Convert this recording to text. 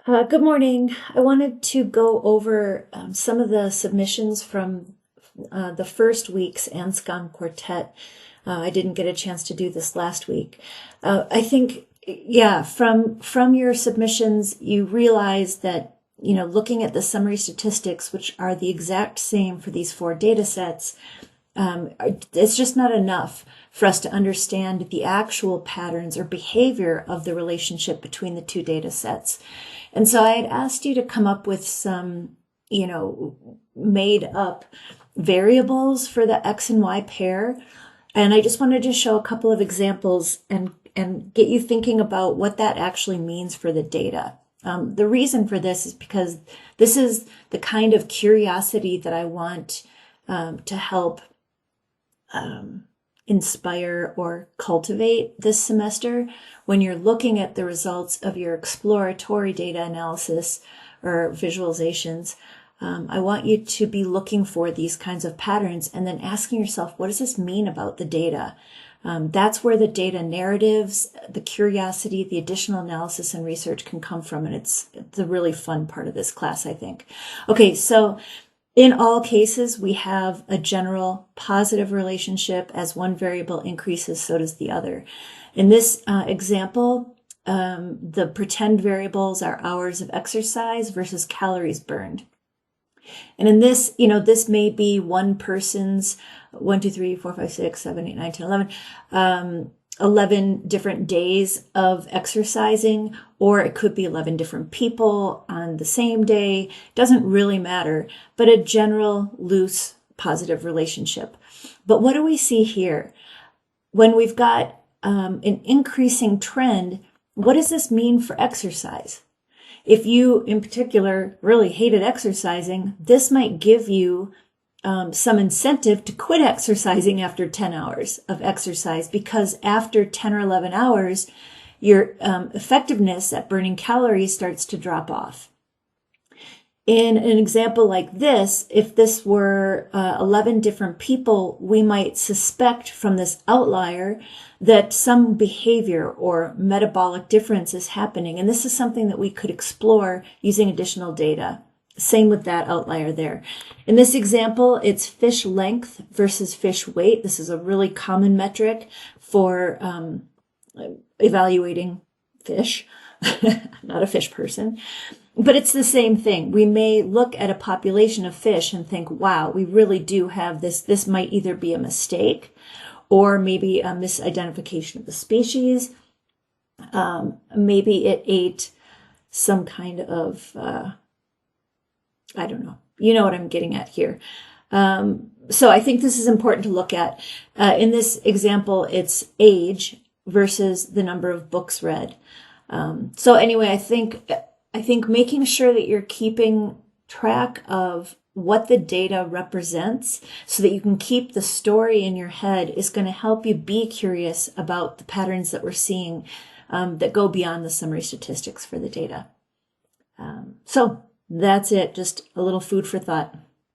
Good morning. I wanted to go over some of the submissions from the first week's Anscombe quartet. I didn't get a chance to do this last week. I think, yeah, from your submissions, you realize that, looking at the summary statistics, which are the exact same for these four data sets, it's just not enough for us to understand the actual patterns or behavior of the relationship between the two data sets. And so I had asked you to come up with some, made up variables for the X and Y pair. And I just wanted to show a couple of examples and get you thinking about what that actually means for the data. The reason for this is because this is the kind of curiosity that I want to help inspire or cultivate this semester when you're looking at the results of your exploratory data analysis or visualizations. I want you to be looking for these kinds of patterns and then asking yourself, what does this mean about the data? That's where the data narratives, the curiosity, the additional analysis and research can come from. And it's the really fun part of this class, I think. Okay, so in all cases, we have a general positive relationship. As one variable increases, so does the other. In this example, the pretend variables are hours of exercise versus calories burned. And in this, this may be one person's 1, 2, 3, 4, 5, 6, 7, 8, 9, 10, 11, 11 different days of exercising, or it could be 11 different people on the same day. Doesn't really matter, but a general loose positive relationship. But what do we see here? When we've got an increasing trend, what does this mean for exercise? If you, in particular, really hated exercising, this might give you some incentive to quit exercising after 10 hours of exercise, because after 10 or 11 hours, your effectiveness at burning calories starts to drop off. In an example like this, if this were 11 different people, we might suspect from this outlier that some behavior or metabolic difference is happening. And this is something that we could explore using additional data. Same with that outlier there. In this example, it's fish length versus fish weight. This is a really common metric for evaluating fish. Not a fish person. But it's the same thing. We may look at a population of fish and think, wow, we really do have this. This might either be a mistake or maybe a misidentification of the species. Maybe it ate some kind of, I don't know. You know what I'm getting at here. So I think this is important to look at. In this example, it's age versus the number of books read. So anyway, I think making sure that you're keeping track of what the data represents so that you can keep the story in your head is going to help you be curious about the patterns that we're seeing that go beyond the summary statistics for the data. So that's it. Just a little food for thought.